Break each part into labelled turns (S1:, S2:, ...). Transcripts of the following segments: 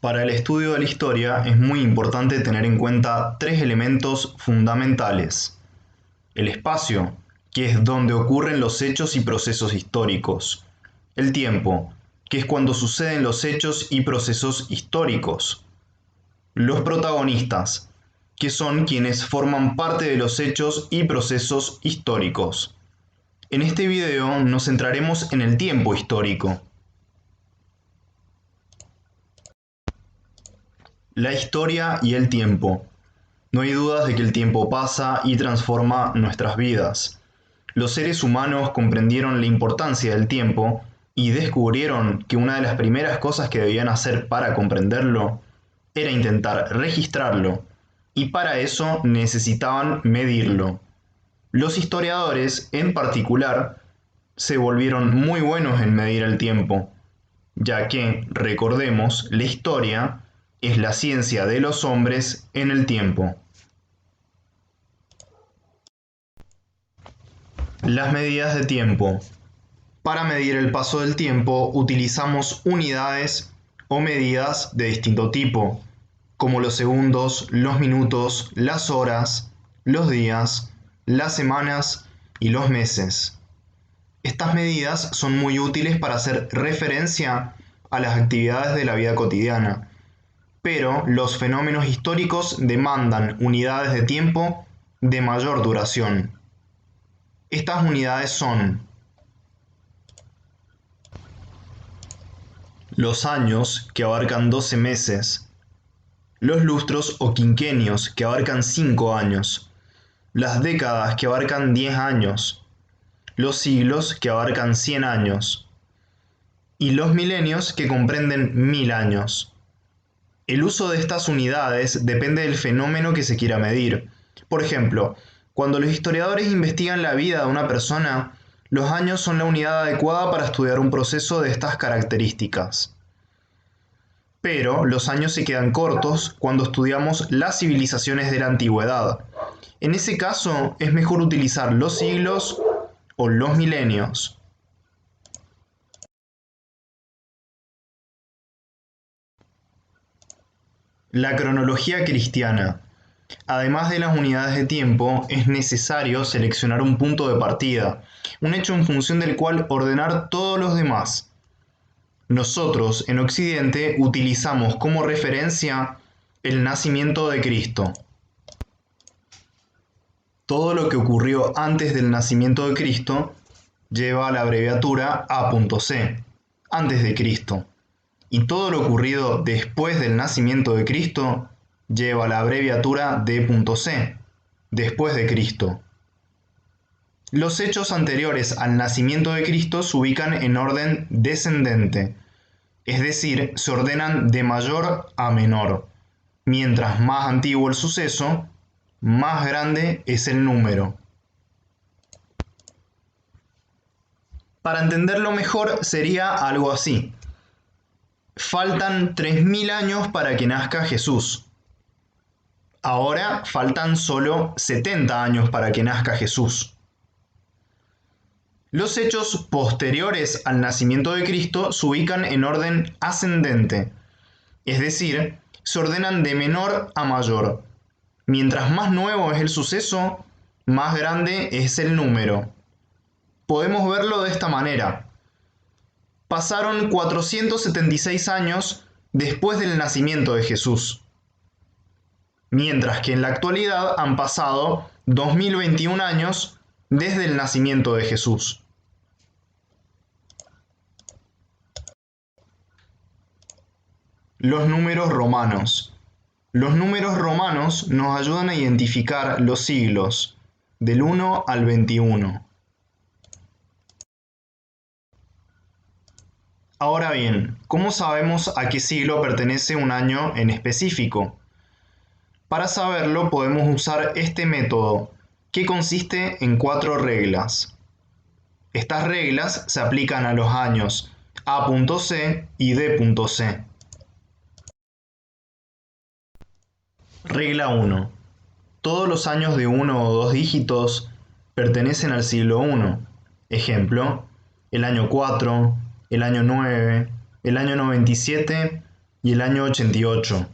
S1: Para el estudio de la historia es muy importante tener en cuenta tres elementos fundamentales. El espacio, que es donde ocurren los hechos y procesos históricos. El tiempo, que es cuando suceden los hechos y procesos históricos. Los protagonistas, que son quienes forman parte de los hechos y procesos históricos. En este video nos centraremos en el tiempo histórico. La historia y el tiempo. No hay dudas de que el tiempo pasa y transforma nuestras vidas. Los seres humanos comprendieron la importancia del tiempo y descubrieron que una de las primeras cosas que debían hacer para comprenderlo era intentar registrarlo, y para eso necesitaban medirlo. Los historiadores, en particular, se volvieron muy buenos en medir el tiempo, ya que, recordemos, la historia es la ciencia de los hombres en el tiempo. Las medidas de tiempo. Para medir el paso del tiempo utilizamos unidades o medidas de distinto tipo, como los segundos, los minutos, las horas, los días, las semanas y los meses. Estas medidas son muy útiles para hacer referencia a las actividades de la vida cotidiana, pero los fenómenos históricos demandan unidades de tiempo de mayor duración. Estas unidades son los años, que abarcan 12 meses, los lustros o quinquenios, que abarcan 5 años, las décadas, que abarcan 10 años, los siglos, que abarcan 100 años, y los milenios, que comprenden 1000 años. El uso de estas unidades depende del fenómeno que se quiera medir. Por ejemplo, cuando los historiadores investigan la vida de una persona, los años son la unidad adecuada para estudiar un proceso de estas características. Pero los años se quedan cortos cuando estudiamos las civilizaciones de la antigüedad. En ese caso, es mejor utilizar los siglos o los milenios. La cronología cristiana. Además de las unidades de tiempo, es necesario seleccionar un punto de partida, un hecho en función del cual ordenar todos los demás. Nosotros, en Occidente, utilizamos como referencia el nacimiento de Cristo. Todo lo que ocurrió antes del nacimiento de Cristo lleva la abreviatura A.C, antes de Cristo. Y todo lo ocurrido después del nacimiento de Cristo lleva la abreviatura D.C, después de Cristo. Los hechos anteriores al nacimiento de Cristo se ubican en orden descendente, es decir, se ordenan de mayor a menor. Mientras más antiguo el suceso, más grande es el número. Para entenderlo mejor sería algo así. Faltan 3000 años para que nazca Jesús. Ahora faltan solo 70 años para que nazca Jesús. Los hechos posteriores al nacimiento de Cristo se ubican en orden ascendente, es decir, se ordenan de menor a mayor. Mientras más nuevo es el suceso, más grande es el número. Podemos verlo de esta manera. Pasaron 476 años después del nacimiento de Jesús, mientras que en la actualidad han pasado 2021 años desde el nacimiento de Jesús. Los números romanos. Los números romanos nos ayudan a identificar los siglos, del 1 al 21. Ahora bien, ¿cómo sabemos a qué siglo pertenece un año en específico? Para saberlo podemos usar este método, que consiste en 4 reglas. Estas reglas se aplican a los años A.C y D.C. Regla 1. Todos los años de 1 o 2 dígitos pertenecen al siglo I. Ejemplo, el año 4, el año 9, el año 97 y el año 88.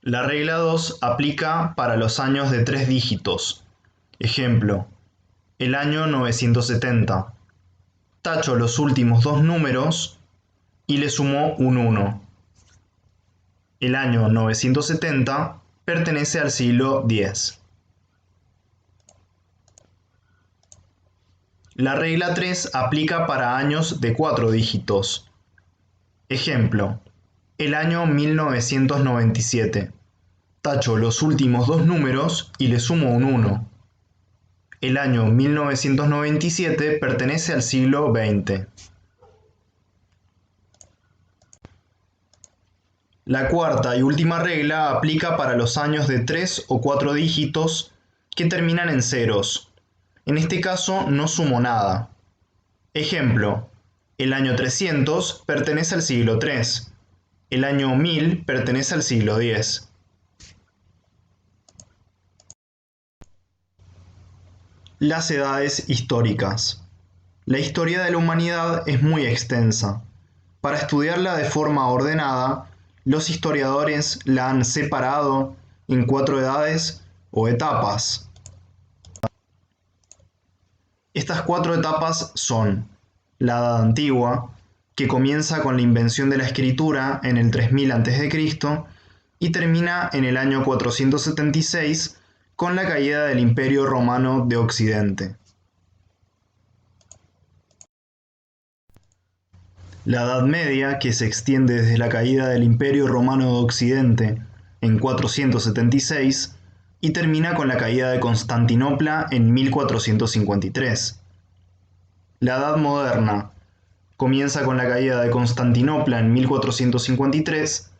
S1: La regla 2 aplica para los años de 3 dígitos. Ejemplo, el año 970. Tacho los últimos dos números y le sumo un 1. El año 970 pertenece al siglo X. La regla 3 aplica para años de 4 dígitos. Ejemplo, el año 1997. Tacho los últimos dos números y le sumo un 1. El año 1997 pertenece al siglo XX. La cuarta y última regla aplica para los años de 3 o 4 dígitos que terminan en ceros. En este caso no sumo nada. Ejemplo, el año 300 pertenece al siglo III. El año 1000 pertenece al siglo X. Las edades históricas. La historia de la humanidad es muy extensa. Para estudiarla de forma ordenada, los historiadores la han separado en 4 edades o etapas. Estas 4 etapas son la Edad Antigua, que comienza con la invención de la escritura en el 3000 a.C. y termina en el año 476 con la caída del Imperio Romano de Occidente. La Edad Media, que se extiende desde la caída del Imperio Romano de Occidente en 476 y termina con la caída de Constantinopla en 1453. La Edad Moderna comienza con la caída de Constantinopla en 1453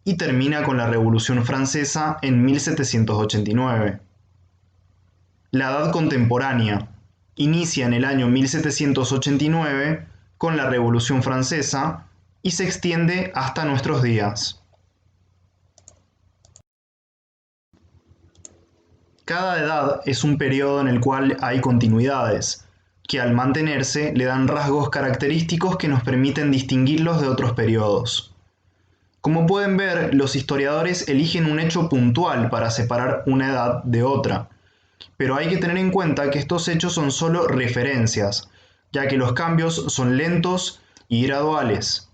S1: y termina con la Revolución Francesa en 1789. La Edad Contemporánea inicia en el año 1789 con la Revolución Francesa y se extiende hasta nuestros días. Cada edad es un periodo en el cual hay continuidades, que al mantenerse le dan rasgos característicos que nos permiten distinguirlos de otros periodos. Como pueden ver, los historiadores eligen un hecho puntual para separar una edad de otra, pero hay que tener en cuenta que estos hechos son solo referencias, ya que los cambios son lentos y graduales.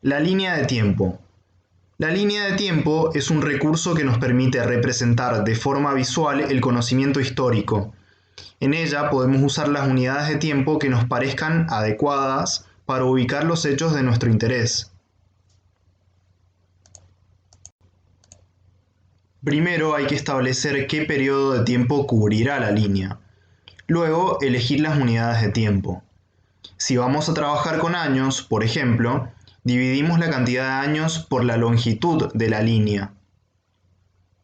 S1: La línea de tiempo. La línea de tiempo es un recurso que nos permite representar de forma visual el conocimiento histórico. En ella podemos usar las unidades de tiempo que nos parezcan adecuadas para ubicar los hechos de nuestro interés. Primero hay que establecer qué periodo de tiempo cubrirá la línea. Luego, elegir las unidades de tiempo. Si vamos a trabajar con años, por ejemplo, dividimos la cantidad de años por la longitud de la línea.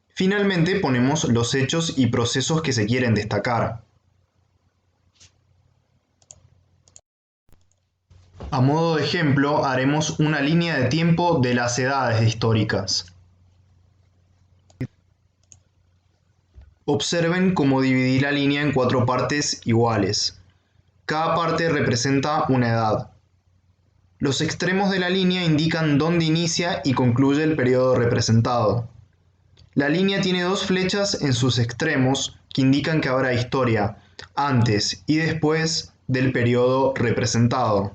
S1: Finalmente ponemos los hechos y procesos que se quieren destacar. A modo de ejemplo, haremos una línea de tiempo de las edades históricas. Observen cómo dividí la línea en 4 partes iguales. Cada parte representa una edad. Los extremos de la línea indican dónde inicia y concluye el periodo representado. La línea tiene 2 flechas en sus extremos que indican que habrá historia antes y después del periodo representado.